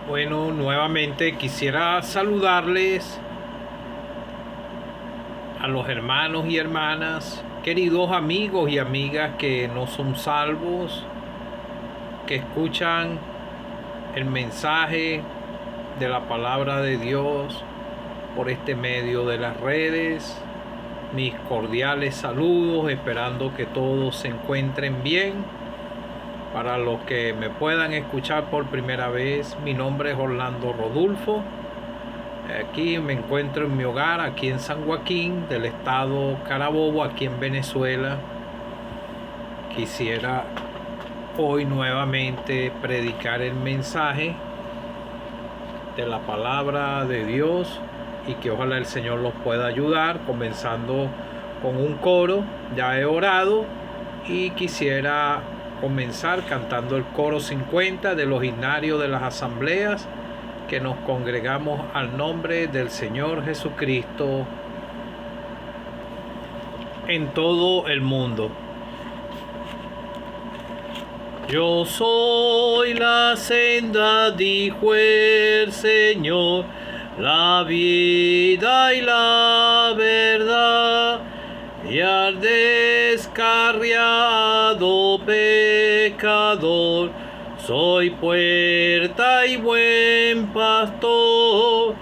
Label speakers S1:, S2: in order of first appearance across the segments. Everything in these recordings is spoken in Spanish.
S1: Bueno, nuevamente quisiera saludarles a los hermanos y hermanas, queridos amigos y amigas que no son salvos, que escuchan el mensaje de la palabra de Dios por este medio de las redes. Mis cordiales saludos, esperando que todos se encuentren bien. Para los que me puedan escuchar por primera vez, mi nombre es Orlando Rodulfo. Aquí me encuentro en mi hogar, aquí en San Joaquín, del estado Carabobo, aquí en Venezuela. Quisiera hoy nuevamente predicar el mensaje de la palabra de Dios y que ojalá el Señor los pueda ayudar, comenzando con un coro. Ya he orado y quisiera comenzar cantando el coro 50 de los himnarios de las asambleas que nos congregamos al nombre del Señor Jesucristo en todo el mundo. Yo soy la senda, dijo el Señor, la vida y la verdad, y al descarriado pecador soy puerta y buen pastor.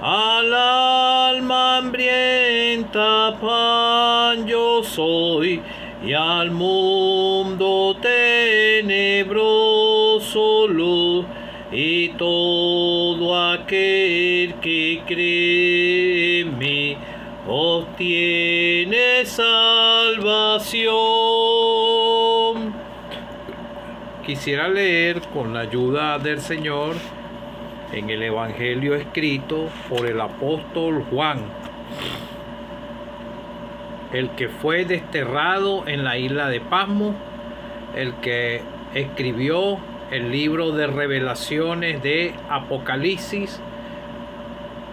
S1: Al alma hambrienta pan yo soy, y al mundo tenebroso luz, y todo aquel que cree en mí obtiene salvación. Quisiera leer con la ayuda del Señor en el Evangelio escrito por el apóstol Juan, el que fue desterrado en la isla de Pasmo, el que escribió el libro de revelaciones de Apocalipsis,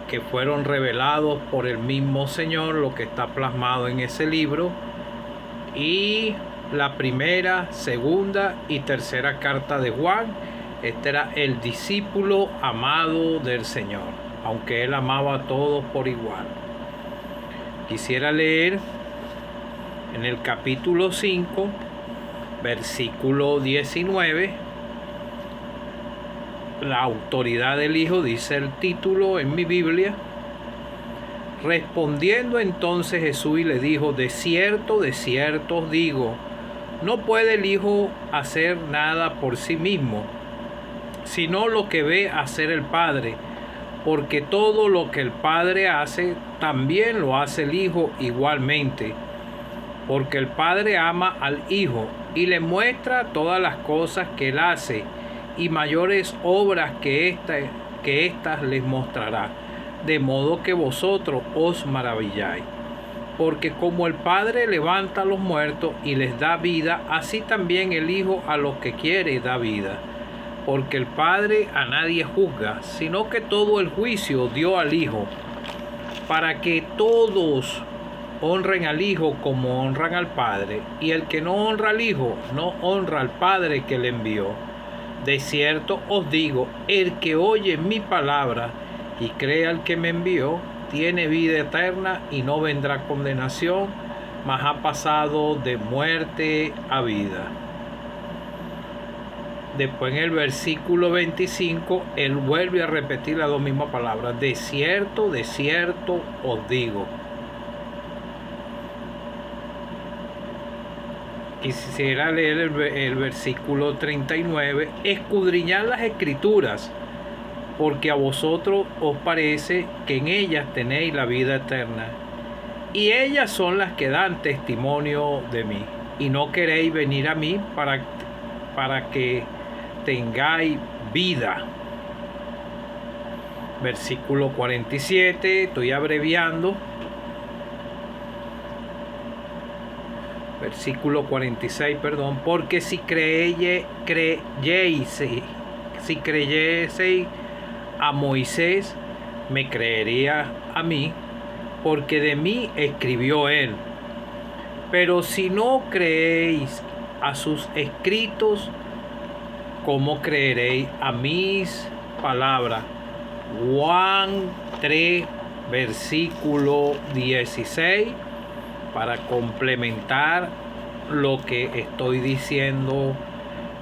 S1: que fueron revelados por el mismo Señor, lo que está plasmado en ese libro, y la primera, segunda y tercera carta de Juan. Este era el discípulo amado del Señor, aunque él amaba a todos por igual. Quisiera leer en el capítulo 5, versículo 19. La autoridad del Hijo, dice el título en mi Biblia. Respondiendo entonces Jesús y le dijo: de cierto os digo, no puede el Hijo hacer nada por sí mismo, sino lo que ve hacer el Padre, porque todo lo que el Padre hace, también lo hace el Hijo igualmente, porque el Padre ama al Hijo y le muestra todas las cosas que él hace, y mayores obras que éstas les mostrará, de modo que vosotros os maravilláis. Porque como el Padre levanta a los muertos y les da vida, así también el Hijo a los que quiere da vida. Porque el Padre a nadie juzga, sino que todo el juicio dio al Hijo, para que todos honren al Hijo como honran al Padre. Y el que no honra al Hijo, no honra al Padre que le envió. De cierto os digo, el que oye mi palabra y cree al que me envió, tiene vida eterna y no vendrá condenación, mas ha pasado de muerte a vida. Después en el versículo 25, él vuelve a repetir las dos mismas palabras. De cierto os digo. Quisiera leer el versículo 39. Escudriñad las Escrituras, porque a vosotros os parece que en ellas tenéis la vida eterna, y ellas son las que dan testimonio de mí, y no queréis venir a mí para que tengáis vida. Versículo 47, estoy abreviando. Versículo 46, perdón. Porque si creyeseis a Moisés, me creería a mí, porque de mí escribió él. Pero si no creéis a sus escritos, ¿cómo creeréis a mis palabra. Juan 3, versículo 16, para complementar lo que estoy diciendo,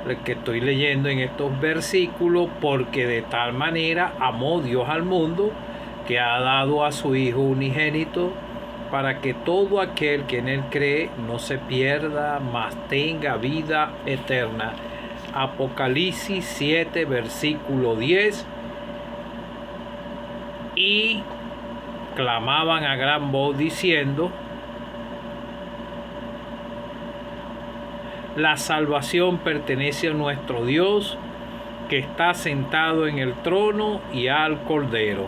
S1: lo que estoy leyendo en estos versículos, porque de tal manera amó Dios al mundo que ha dado a su Hijo unigénito, para que todo aquel que en él cree no se pierda, mas tenga vida eterna. Apocalipsis 7, versículo 10. Y clamaban a gran voz diciendo: la salvación pertenece a nuestro Dios, que está sentado en el trono, y al Cordero.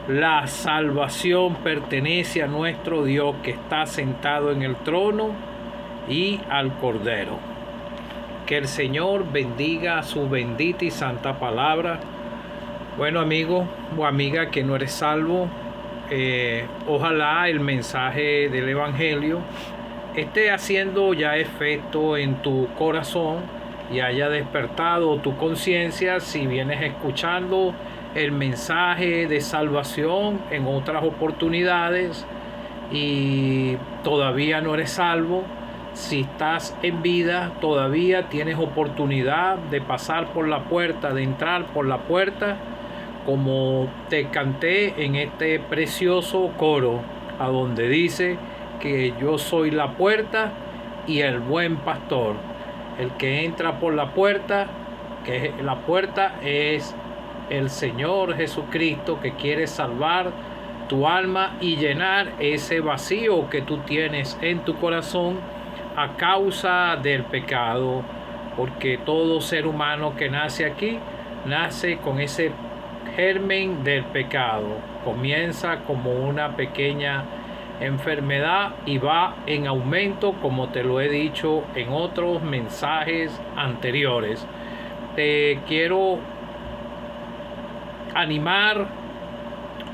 S1: La salvación pertenece a nuestro Dios, que está sentado en el trono, y al Cordero. Que el Señor bendiga su bendita y santa palabra. Bueno, amigo o amiga que no eres salvo, ojalá el mensaje del Evangelio esté haciendo ya efecto en tu corazón y haya despertado tu conciencia si vienes escuchando el mensaje de salvación en otras oportunidades y todavía no eres salvo. Si estás en vida, todavía tienes oportunidad de pasar por la puerta, de entrar por la puerta, como te canté en este precioso coro, a donde dice que yo soy la puerta y el buen pastor. El que entra por la puerta, que la puerta es el Señor Jesucristo, que quiere salvar tu alma y llenar ese vacío que tú tienes en tu corazón a causa del pecado, porque todo ser humano que nace aquí nace con ese germen del pecado. Comienza como una pequeña enfermedad y va en aumento, como te lo he dicho en otros mensajes anteriores. Te quiero animar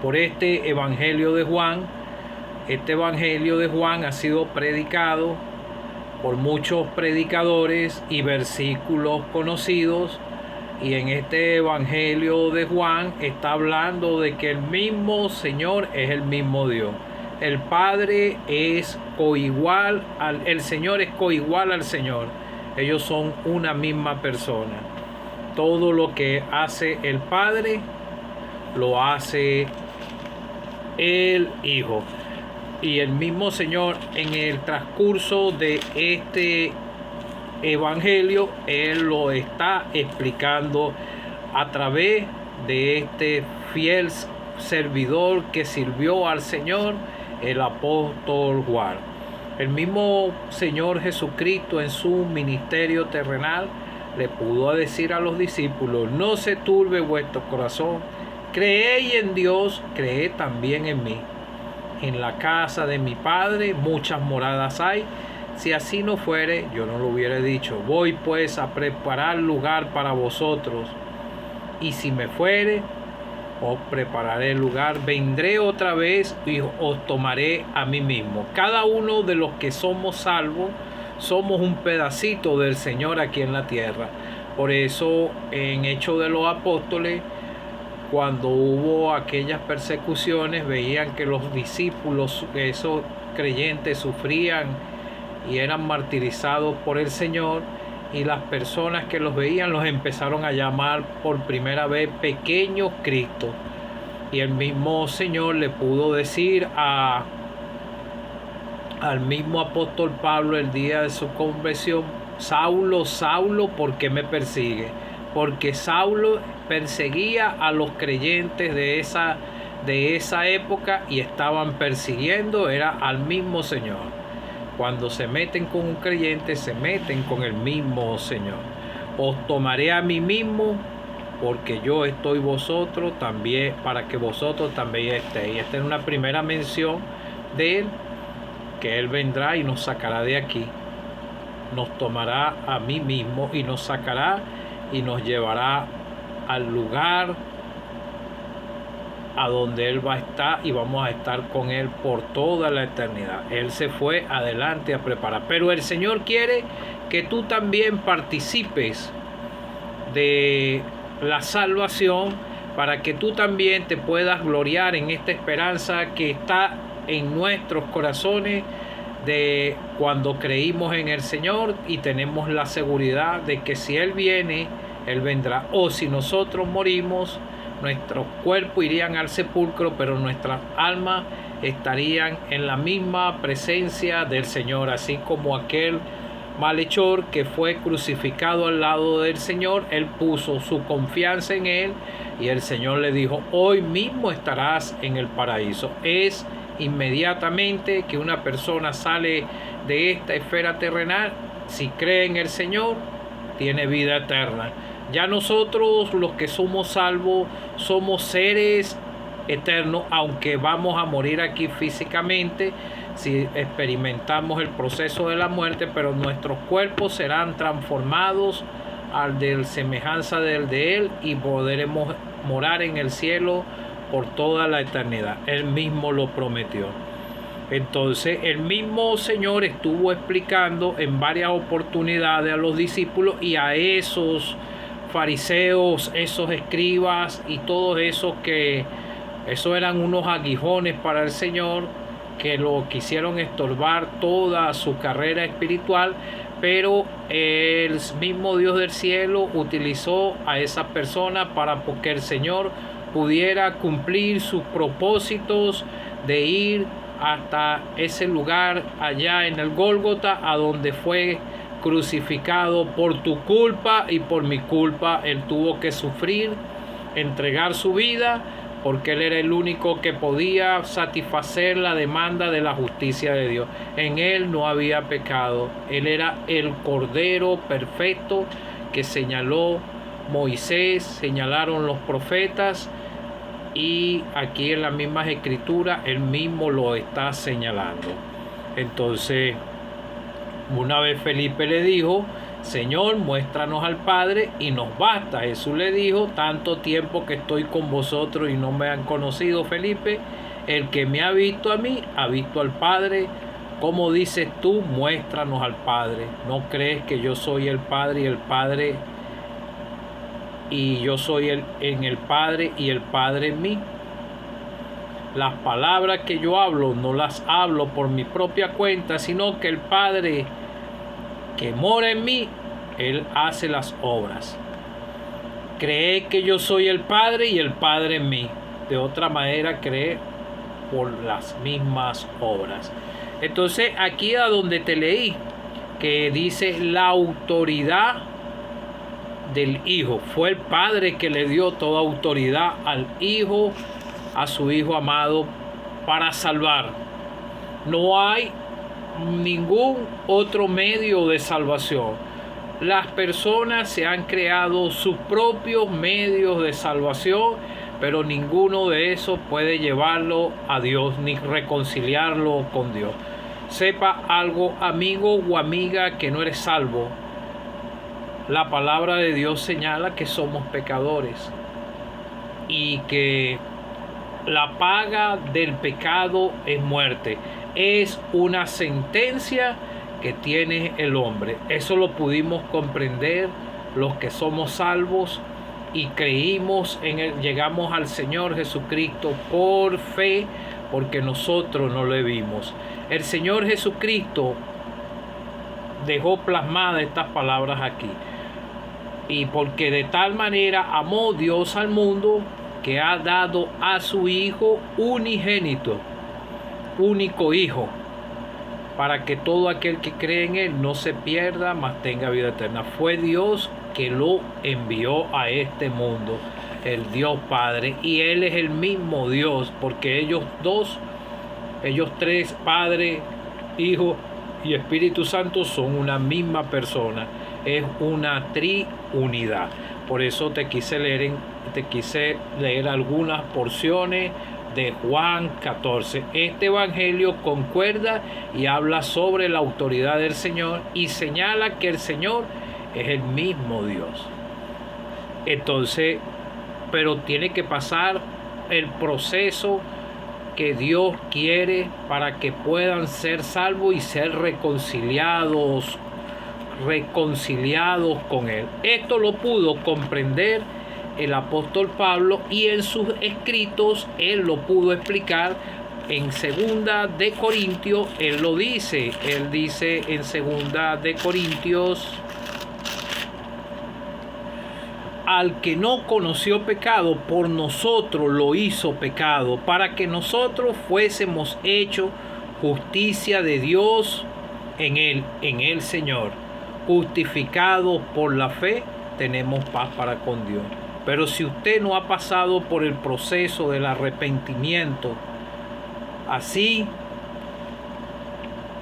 S1: por este Evangelio de Juan. Este Evangelio de Juan ha sido predicado por muchos predicadores y versículos conocidos, y en este Evangelio de Juan está hablando de que el mismo Señor es el mismo Dios. El Padre es coigual el Señor es coigual al Señor. Ellos son una misma persona. Todo lo que hace el Padre lo hace el Hijo. Y el mismo Señor, en el transcurso de este Evangelio, Él lo está explicando a través de este fiel servidor que sirvió al Señor, el apóstol Juan. El mismo Señor Jesucristo, en su ministerio terrenal, le pudo decir a los discípulos: no se turbe vuestro corazón, creéis en Dios, creed también en mí. En la casa de mi Padre muchas moradas hay. Si así no fuere, yo no lo hubiera dicho. Voy pues a preparar lugar para vosotros. Y si me fuere, os prepararé lugar. Vendré otra vez y os tomaré a mí mismo. Cada uno de los que somos salvos, somos un pedacito del Señor aquí en la tierra. Por eso, en Hechos de los Apóstoles, cuando hubo aquellas persecuciones, veían que los discípulos, esos creyentes, sufrían y eran martirizados por el Señor, y las personas que los veían los empezaron a llamar por primera vez pequeños Cristo. Y el mismo Señor le pudo decir al mismo apóstol Pablo el día de su conversión: Saulo, Saulo, ¿por qué me persigue? Porque Saulo perseguía a los creyentes de esa época y estaban persiguiendo era al mismo Señor. Cuando se meten con un creyente, se meten con el mismo Señor. Os tomaré a mí mismo, porque yo estoy vosotros también, para que vosotros también estéis. Esta es una primera mención de Él, que Él vendrá y nos sacará de aquí. Nos tomará a mí mismo y nos sacará y nos llevará al lugar a donde Él va a estar, y vamos a estar con Él por toda la eternidad. Él se fue adelante a preparar, pero el Señor quiere que tú también participes de la salvación, para que tú también te puedas gloriar en esta esperanza que está en nuestros corazones de cuando creímos en el Señor y tenemos la seguridad de que si Él viene, Él vendrá. O si nosotros morimos, nuestros cuerpos irían al sepulcro, pero nuestras almas estarían en la misma presencia del Señor, así como aquel malhechor que fue crucificado al lado del Señor. Él puso su confianza en Él y el Señor le dijo: hoy mismo estarás en el paraíso. Es inmediatamente que una persona sale de esta esfera terrenal, si cree en el Señor, tiene vida eterna. Ya nosotros, los que somos salvos, somos seres eternos, aunque vamos a morir aquí físicamente si experimentamos el proceso de la muerte, pero nuestros cuerpos serán transformados al de semejanza del de Él y podremos morar en el cielo por toda la eternidad. Él mismo lo prometió. Entonces el mismo Señor estuvo explicando en varias oportunidades a los discípulos y a esos fariseos, esos escribas y todos esos que esos eran unos aguijones para el Señor, que lo quisieron estorbar toda su carrera espiritual, pero el mismo Dios del cielo utilizó a esas personas para que el Señor pudiera cumplir sus propósitos de ir hasta ese lugar allá en el Gólgota, a donde fue crucificado por tu culpa y por mi culpa. Él tuvo que sufrir, entregar su vida, porque Él era el único que podía satisfacer la demanda de la justicia de Dios. En Él no había pecado. Él era el Cordero perfecto que señaló Moisés, señalaron los profetas, y aquí en las mismas escrituras Él mismo lo está señalando. Entonces, una vez Felipe le dijo: Señor, muéstranos al Padre y nos basta. Jesús le dijo: tanto tiempo que estoy con vosotros y no me han conocido, Felipe. El que me ha visto a mí, ha visto al Padre. ¿Cómo dices tú, muéstranos al Padre? ¿No crees que yo soy el Padre y el Padre y yo soy en el Padre y el Padre en mí? Las palabras que yo hablo no las hablo por mi propia cuenta, sino que el Padre que mora en mí, Él hace las obras. Cree que yo soy el Padre y el Padre en mí. De otra manera, cree por las mismas obras. Entonces, aquí a donde te leí, que dice la autoridad del Hijo. Fue el Padre que le dio toda autoridad al Hijo, a su Hijo amado, para salvar. No hay ningún otro medio de salvación. Las personas se han creado sus propios medios de salvación, pero ninguno de esos puede llevarlo a Dios ni reconciliarlo con Dios. Sepa algo, amigo o amiga, que no eres salvo. La palabra de Dios señala que somos pecadores y que la paga del pecado es muerte. Es una sentencia que tiene el hombre. Eso lo pudimos comprender los que somos salvos y creímos en él, llegamos al Señor Jesucristo por fe, porque nosotros no le vimos. El Señor Jesucristo dejó plasmadas estas palabras aquí. Y porque de tal manera amó Dios al mundo, que ha dado a su Hijo unigénito, único Hijo, para que todo aquel que cree en Él no se pierda, mas tenga vida eterna. Fue Dios que lo envió a este mundo, el Dios Padre, y Él es el mismo Dios, porque ellos tres, Padre, Hijo y Espíritu Santo, son una misma persona. Es una triunidad. Por eso te quise leer algunas porciones de Juan 14. Este evangelio concuerda y habla sobre la autoridad del Señor y señala que el Señor es el mismo Dios. Entonces, pero tiene que pasar el proceso que Dios quiere para que puedan ser salvos y ser reconciliados con Él. Esto lo pudo comprender el apóstol Pablo, y en sus escritos él lo pudo explicar. En segunda de Corintios él lo dice. Él dice en segunda de Corintios: al que no conoció pecado, por nosotros lo hizo pecado, para que nosotros fuésemos hechos justicia de Dios en el Señor. Justificados por la fe, tenemos paz para con Dios. Pero si usted no ha pasado por el proceso del arrepentimiento así,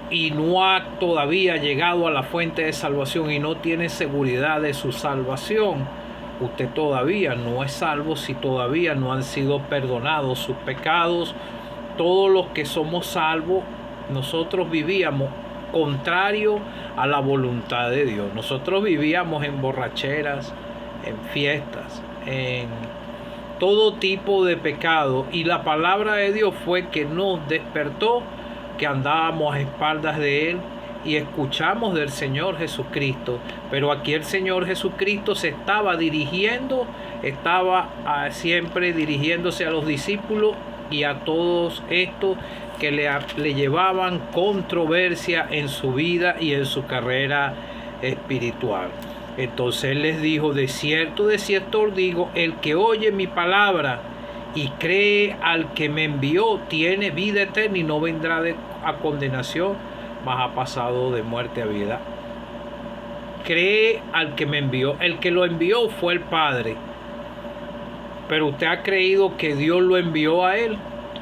S1: y no ha todavía llegado a la fuente de salvación y no tiene seguridad de su salvación, usted todavía no es salvo si todavía no han sido perdonados sus pecados. Todos los que somos salvos, nosotros vivíamos contrario a la voluntad de Dios. Nosotros vivíamos en borracheras, en fiestas, en todo tipo de pecado, y la palabra de Dios fue que nos despertó, que andábamos a espaldas de Él y escuchamos del Señor Jesucristo. Pero aquí el Señor Jesucristo se estaba dirigiendo, estaba siempre dirigiéndose a los discípulos y a todos estos que le llevaban controversia en su vida y en su carrera espiritual. Entonces Él les dijo: de cierto os digo, el que oye mi palabra y cree al que me envió tiene vida eterna y no vendrá a condenación, mas ha pasado de muerte a vida. Cree al que me envió. El que lo envió fue el Padre. Pero usted ha creído que Dios lo envió a Él,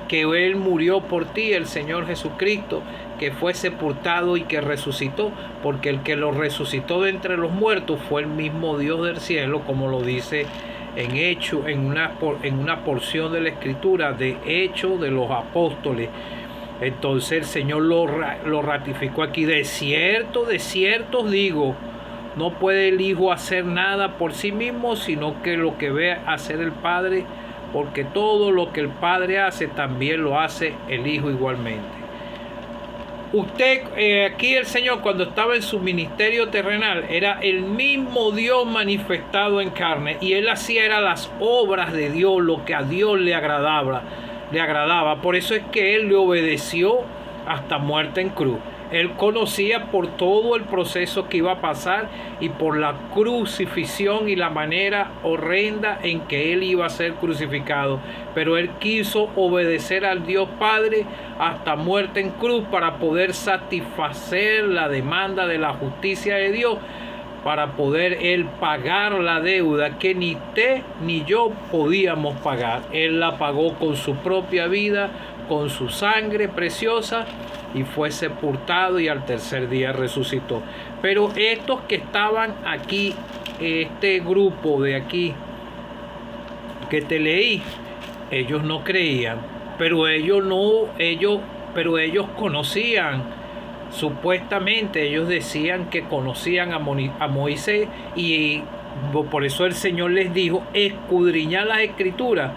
S1: que Él murió por ti, el Señor Jesucristo, que fue sepultado y que resucitó, porque el que lo resucitó de entre los muertos fue el mismo Dios del cielo, como lo dice en Hechos, en una porción de la Escritura de Hechos de los Apóstoles. Entonces el Señor lo ratificó aquí: de cierto os digo, no puede el Hijo hacer nada por sí mismo, sino que lo que ve hacer el Padre, porque todo lo que el Padre hace, también lo hace el Hijo igualmente. Aquí el Señor, cuando estaba en su ministerio terrenal, era el mismo Dios manifestado en carne, y Él hacía las obras de Dios, lo que a Dios le agradaba. Por eso es que Él le obedeció hasta muerte en cruz. Él conocía por todo el proceso que iba a pasar y por la crucifixión y la manera horrenda en que Él iba a ser crucificado. Pero Él quiso obedecer al Dios Padre hasta muerte en cruz para poder satisfacer la demanda de la justicia de Dios, para poder Él pagar la deuda que ni usted ni yo podíamos pagar. Él la pagó con su propia vida, con su sangre preciosa, y fue sepultado y al tercer día resucitó. Pero estos que estaban aquí, este grupo de aquí que te leí, ellos no creían, pero ellos conocían. Supuestamente ellos decían que conocían a Moisés, y por eso el Señor les dijo: escudriñad las Escrituras,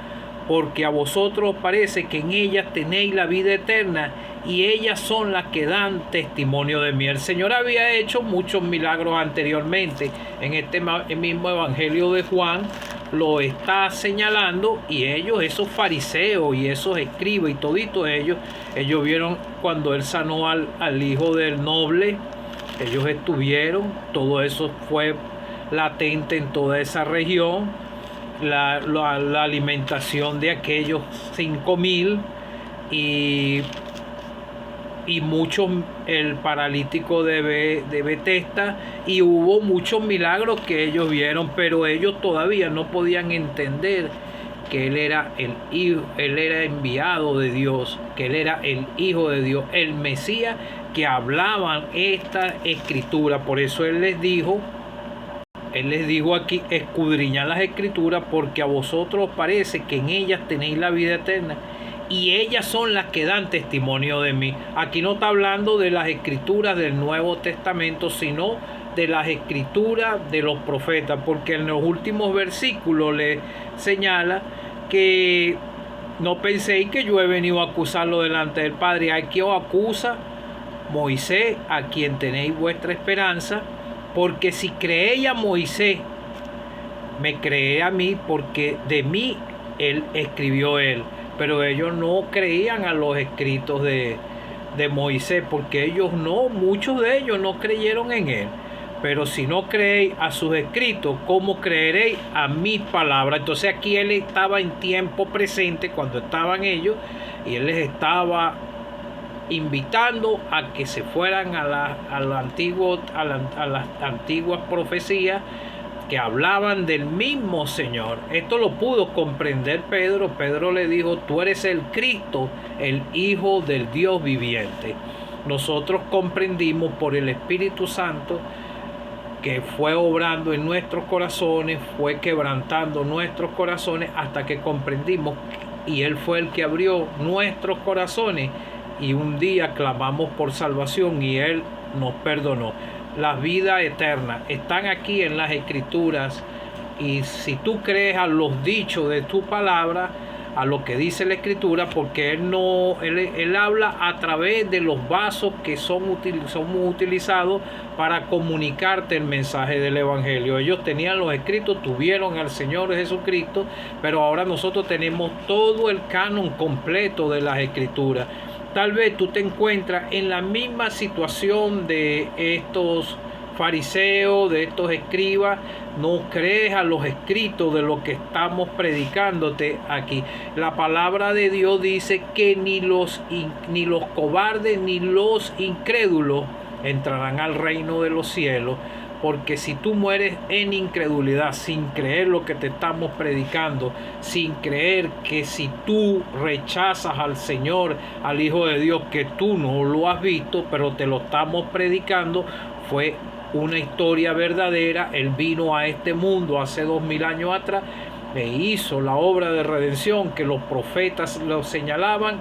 S1: porque a vosotros os parece que en ellas tenéis la vida eterna, y ellas son las que dan testimonio de mí. El Señor había hecho muchos milagros anteriormente. En este mismo Evangelio de Juan lo está señalando, y ellos, esos fariseos y esos escribas y toditos ellos vieron cuando Él sanó al hijo del noble. Ellos estuvieron, todo eso fue latente en toda esa región. La alimentación de aquellos 5,000 y muchos, el paralítico de Betesda, y hubo muchos milagros que ellos vieron, pero ellos todavía no podían entender que Él era el Hijo, Él era enviado de Dios, que Él era el Hijo de Dios, el Mesías, que hablaban esta Escritura. Por eso Él les dijo aquí: escudriñad las Escrituras, porque a vosotros parece que en ellas tenéis la vida eterna, y ellas son las que dan testimonio de mí. Aquí no está hablando de las Escrituras del Nuevo Testamento, sino de las Escrituras de los profetas, porque en los últimos versículos le señala que no penséis que yo he venido a acusarlo delante del Padre. Aquí os acusa Moisés, a quien tenéis vuestra esperanza, porque si creéis a Moisés, me cree a mí porque de mí él escribió él. Pero ellos no creían a los escritos de Moisés, porque muchos de ellos no creyeron en él. Pero si no creéis a sus escritos, ¿cómo creeréis a mis palabras? Entonces aquí él estaba en tiempo presente cuando estaban ellos, y él les estaba invitando a que se fueran a las antiguas profecías que hablaban del mismo Señor. Esto lo pudo comprender Pedro. Pedro le dijo: tú eres el Cristo, el Hijo del Dios viviente. Nosotros comprendimos por el Espíritu Santo que fue obrando en nuestros corazones, fue quebrantando nuestros corazones hasta que comprendimos, y Él fue el que abrió nuestros corazones, y un día clamamos por salvación y Él nos perdonó. La vida eterna están aquí en las Escrituras, y si tú crees a los dichos de tu palabra, a lo que dice la Escritura, porque él habla a través de los vasos que son utilizados para comunicarte el mensaje del Evangelio. Ellos tenían los escritos, tuvieron al Señor Jesucristo, pero ahora nosotros tenemos todo el canon completo de las Escrituras. Tal vez tú te encuentras en la misma situación de estos fariseos, de estos escribas. No crees a los escritos de lo que estamos predicándote aquí. La palabra de Dios dice que ni los cobardes ni los incrédulos entrarán al reino de los cielos. Porque si tú mueres en incredulidad, sin creer lo que te estamos predicando, sin creer que si tú rechazas al Señor, al Hijo de Dios, que tú no lo has visto, pero te lo estamos predicando, fue una historia verdadera. Él vino a este mundo hace 2000 años atrás e hizo la obra de redención que los profetas lo señalaban,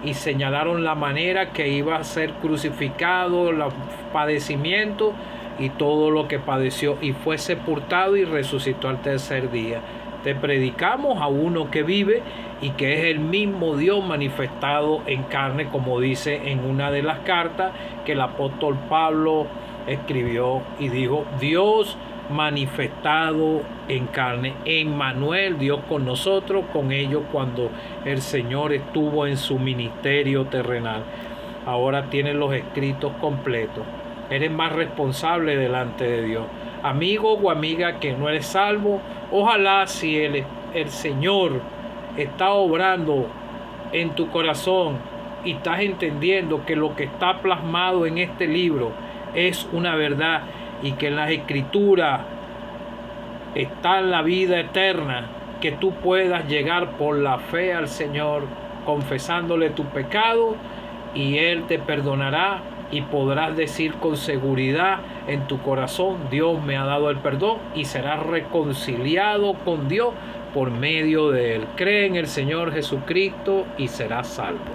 S1: y señalaron la manera que iba a ser crucificado, los padecimientos y todo lo que padeció, y fue sepultado y resucitó al tercer día. Te predicamos a uno que vive y que es el mismo Dios manifestado en carne, como dice en una de las cartas que el apóstol Pablo escribió, y dijo: Dios manifestado en carne, Emmanuel, Dios con nosotros, con ellos cuando el Señor estuvo en su ministerio terrenal. Ahora tienes los escritos completos. Eres más responsable delante de Dios. Amigo o amiga que no eres salvo, ojalá, si el Señor está obrando en tu corazón y estás entendiendo que lo que está plasmado en este libro es una verdad, y que en las Escrituras está la vida eterna, que tú puedas llegar por la fe al Señor, confesándole tu pecado, y Él te perdonará, y podrás decir con seguridad en tu corazón: Dios me ha dado el perdón, y serás reconciliado con Dios por medio de Él. Cree en el Señor Jesucristo y serás salvo.